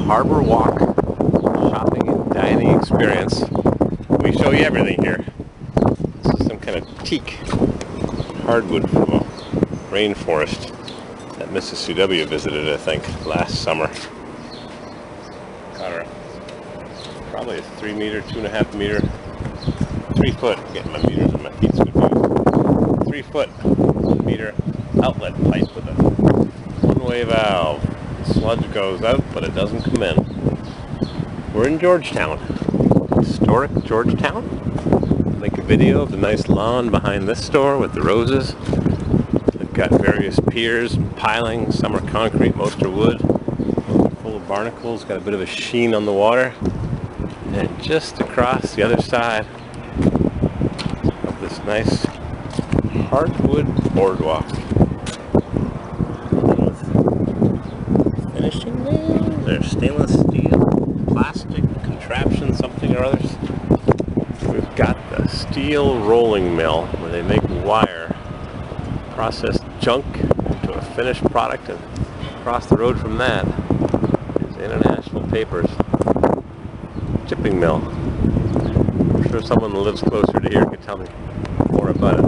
Harbor Walk shopping and dining experience. We show you everything here. This is some kind of teak hardwood from a rainforest that Mrs. CW visited, I think, last summer. Got her probably a 3 meter, 2.5 meter, 3 foot, getting my meters and my feet's confused, 3 foot meter outlet pipe with a one-way valve. Sludge goes out, but it doesn't come in. We're in Georgetown, historic Georgetown. Make a video of the nice lawn behind this store with the roses. They've got various piers and pilings. Some are concrete, most are wood. Full of barnacles, got a bit of a sheen on the water. And just across the other side of this nice hardwood boardwalk. Finishing nails, they're stainless steel, plastic contraption, something or others. We've got the steel rolling mill where they make wire, process junk into a finished product, and across the road from that is International Paper's chipping mill. I'm sure someone that lives closer to here could tell me more about it.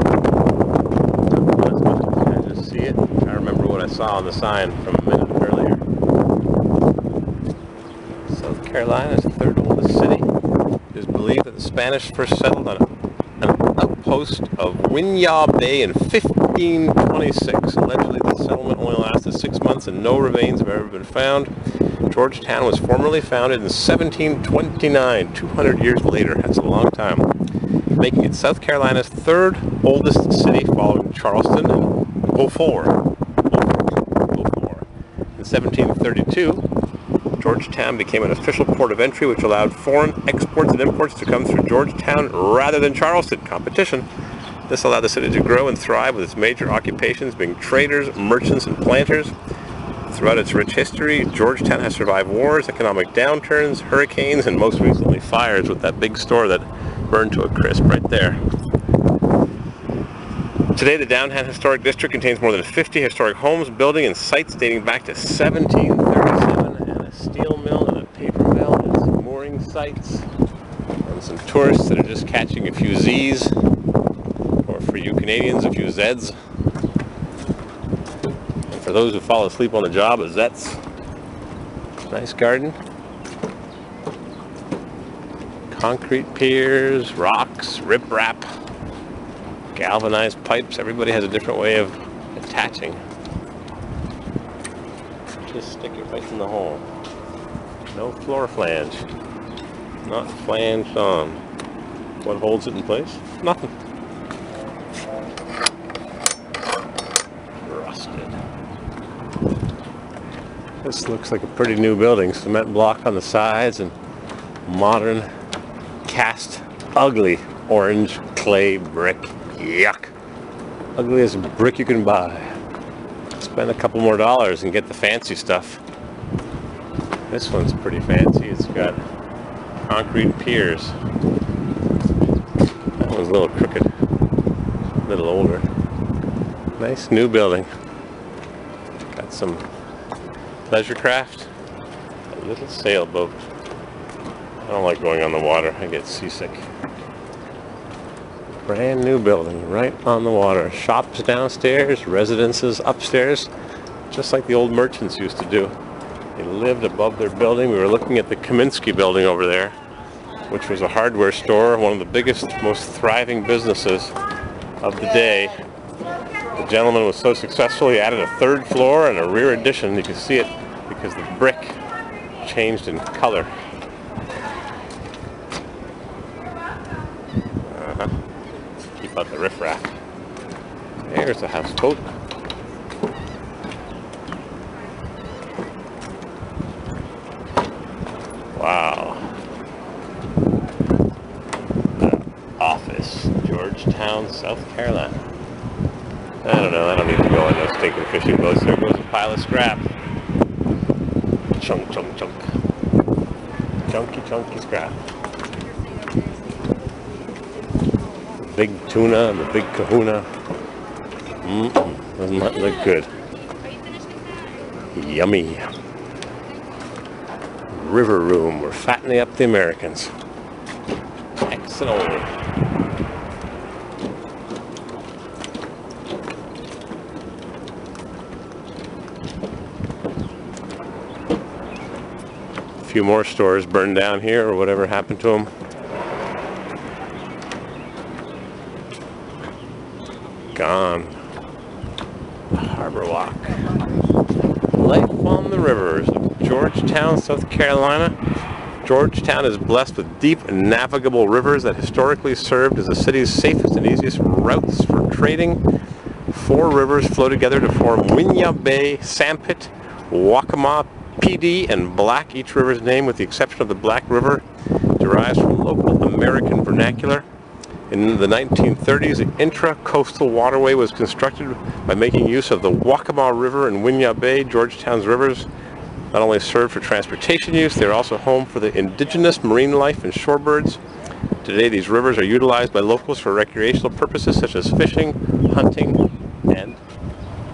I just see it. I remember what I saw on the sign from a minute earlier. South Carolina's third oldest city. It is believed that the Spanish first settled on an outpost of Winyah Bay in 1526. Allegedly, the settlement only lasted 6 months and no remains have ever been found. Georgetown was formally founded in 1729, 200 years later. That's a long time. Making it South Carolina's third oldest city, following Charleston and Beaufort. In 1732, Georgetown became an official port of entry, which allowed foreign exports and imports to come through Georgetown rather than Charleston. Competition. This allowed the city to grow and thrive, with its major occupations being traders, merchants, and planters. Throughout its rich history, Georgetown has survived wars, economic downturns, hurricanes, and most recently fires, with that big store that burned to a crisp right there. Today, the downtown historic district contains more than 50 historic homes, buildings, and sites dating back to 1737, and a steel mill and a paper mill, and some mooring sites, and some tourists that are just catching a few Z's, or for you Canadians, a few Z's. For those who fall asleep on the job, a Zets. Nice garden. Concrete piers, rocks, riprap, galvanized pipes. Everybody has a different way of attaching. Just stick it right in the hole. No floor flange. Not flanged on. What holds it in place? Nothing. This looks like a pretty new building. Cement block on the sides and modern cast ugly orange clay brick. Yuck. Ugliest brick you can buy. Spend a couple more dollars and get the fancy stuff. This one's pretty fancy. It's got concrete piers. That one's a little crooked. A little older. Nice new building. Got some pleasure craft, a little sailboat. I don't like going on the water, I get seasick. Brand new building right on the water. Shops downstairs, residences upstairs, just like the old merchants used to do. They lived above their building. We were looking at the Kaminsky building over there, which was a hardware store, one of the biggest, most thriving businesses of the day. The gentleman was so successful, he added a third floor and a rear addition. You can see it because the brick changed in color. Keep out the riffraff. There's a houseboat. Wow. The office, Georgetown, South Carolina. I don't know, I don't need to go on those stinking fishing boats. There goes a pile of scrap. Chunk, chunk, chunk. Chunky, chunky scrap. Big tuna and the big kahuna. Doesn't that look good? Yummy. River room. We're fattening up the Americans. X and only. A few more stores burned down here, or whatever happened to them. Gone. Harbor Walk. Life on the rivers of Georgetown, South Carolina. Georgetown is blessed with deep and navigable rivers that historically served as the city's safest and easiest routes for trading. 4 rivers flow together to form Winyah Bay, Sampit, Waccamaw, PD, and Black. Each river's name, with the exception of the Black River, derives from local American vernacular. In the 1930s, the intra-coastal waterway was constructed by making use of the Waccamaw River and Winyah Bay. Georgetown's rivers not only served for transportation use, they are also home for the indigenous marine life and shorebirds. Today, these rivers are utilized by locals for recreational purposes such as fishing, hunting, and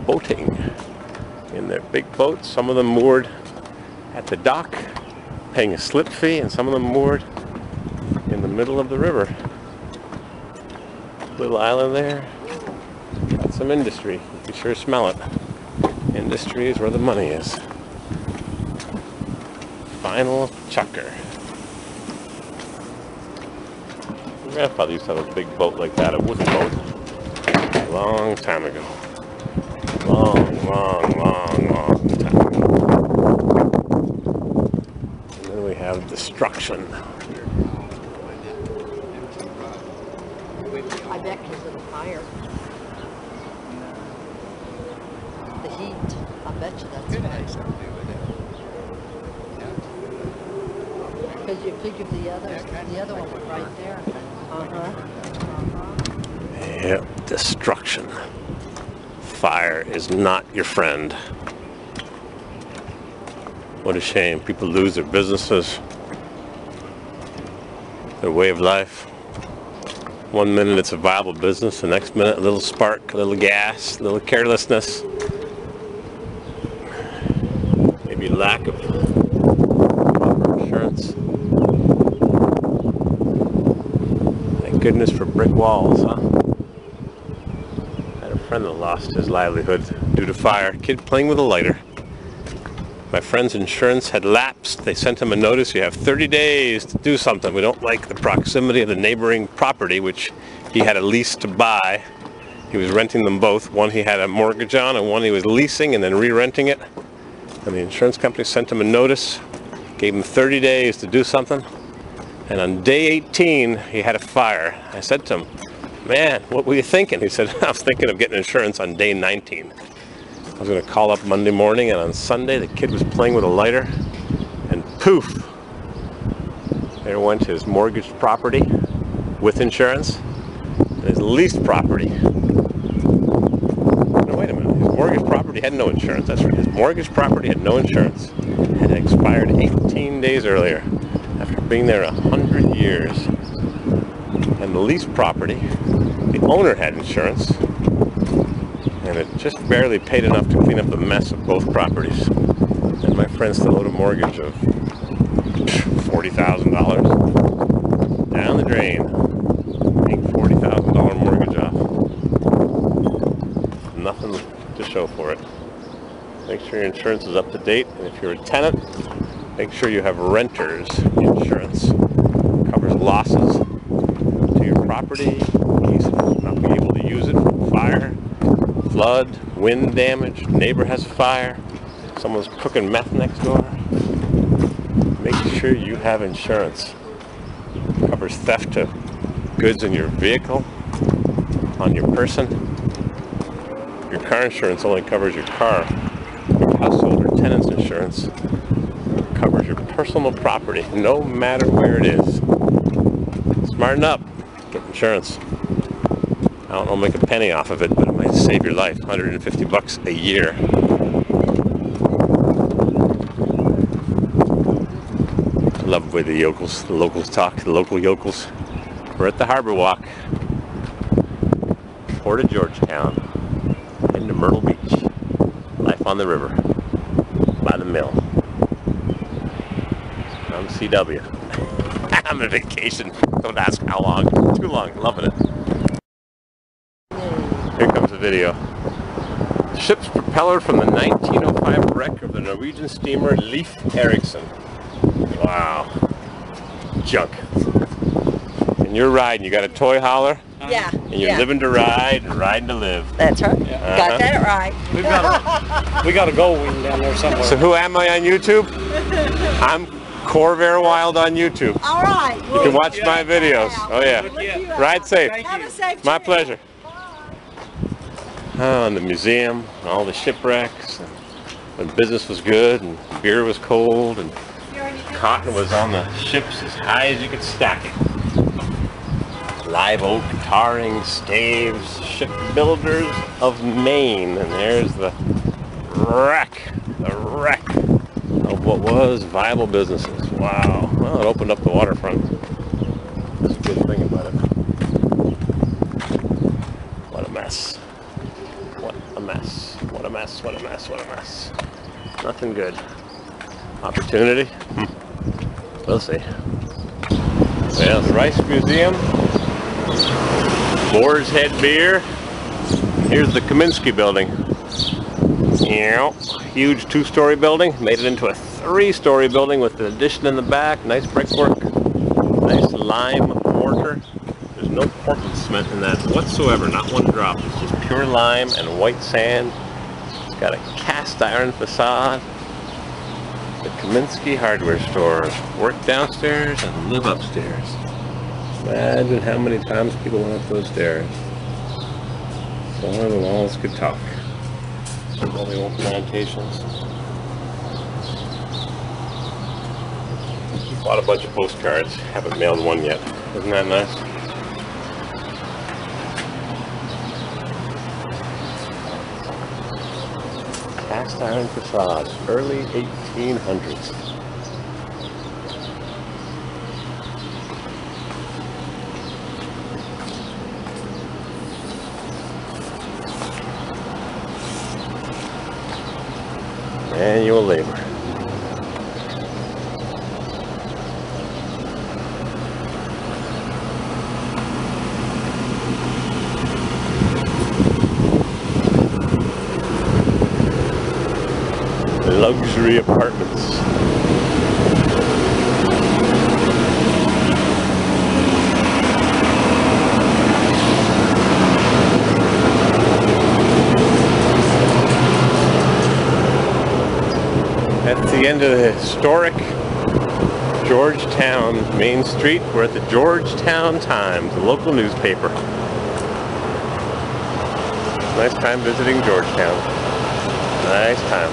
boating. In their big boats, some of them moored at the dock, paying a slip fee, and some of them moored in the middle of the river. Little island there, got some industry. You can sure smell it. Industry is where the money is. Final chucker. My grandfather used to have a big boat like that, a wooden boat, a long time ago. Long, long, long, long time ago. And then we have destruction. I bet because of the fire. The heat. I bet you that's why. Because you figure the other one was right there. Yep, destruction. Fire is not your friend. What a shame. People lose their businesses, their way of life. One minute it's a viable business, the next minute a little spark, a little gas, a little carelessness. Maybe lack of proper insurance. Thank goodness for brick walls, huh? I had a friend that lost his livelihood due to fire. Kid playing with a lighter. My friend's insurance had lapsed. They sent him a notice. You have 30 days to do something. We don't like the proximity of the neighboring property, which he had a lease to buy. He was renting them both. One he had a mortgage on, and one he was leasing and then re-renting it. And the insurance company sent him a notice, gave him 30 days to do something. And on day 18, he had a fire. I said to him, "Man, what were you thinking?" He said, "I was thinking of getting insurance on day 19. I was going to call up Monday morning, and on Sunday the kid was playing with a lighter, and poof, there went his mortgaged property with insurance, and his leased property. No, wait a minute, his mortgaged property had no insurance. That's right, his mortgaged property had no insurance. It had expired 18 days earlier, after being there 100 years. And the leased property, the owner had insurance, and it just barely paid enough to clean up the mess of both properties. And my friend still owed a mortgage of $40,000 down the drain, paying $40,000 mortgage off. Nothing to show for it. Make sure your insurance is up to date, and if you're a tenant, make sure you have renter's insurance. It covers losses to your property in case of not being able to use it from fire, flood, wind damage, neighbor has a fire, someone's cooking meth next door. Make sure you have insurance. It covers theft of goods in your vehicle, on your person. Your car insurance only covers your car. Your household or tenant's insurance covers your personal property, no matter where it is. Smarten up, get insurance. I don't know, make a penny off of it, but it might save your life. $150 a year. I love the way the locals talk, the local yokels. We're at the Harbor Walk, Port of Georgetown, into Myrtle Beach. Life on the river, by the mill. CW. I'm on vacation. Don't ask how long. Too long. Loving it. Here comes the video. The ship's propeller from the 1905 wreck of the Norwegian steamer Leif Erikson. Wow. Junk. And you're riding. You got a toy hauler? Yeah. And you're living to ride and riding to live. That's right. Got that right. We got a gold wing down there somewhere. So who am I on YouTube? I'm CORVAIRWILD on YouTube. All right. You can watch my videos. Oh yeah. Ride safe. Have a safe My trip. pleasure. Oh, and the museum, and all the shipwrecks, and when business was good and beer was cold and cotton was on the ships as high as you could stack it. Live oak, tarring, staves, shipbuilders of Maine. And there's the wreck of what was viable businesses. Wow. Well, it opened up the waterfront. That's a good thing about it. What a mess. What a mess. What a mess. What a mess. What a mess. Nothing good. Opportunity? We'll see. Well, the Rice Museum. Boar's Head Beer. Here's the Kaminsky building. Yeah, huge 2-story building. Made it into a 3-story building with an addition in the back. Nice brickwork. Nice lime mortar. There's no Portland cement in that whatsoever. Not one drop. It's just pure lime and white sand. It's got a cast iron facade. The Kaminsky hardware store. Work downstairs and live upstairs. Imagine how many times people went up those stairs. So the walls could talk. All the old plantations. Bought a bunch of postcards. Haven't mailed one yet. Isn't that nice? Cast iron facades, early 1800s. Manual labor. Luxury apartments. That's the end of the historic Georgetown Main Street. We're at the Georgetown Times, the local newspaper. Nice time visiting Georgetown. Nice time.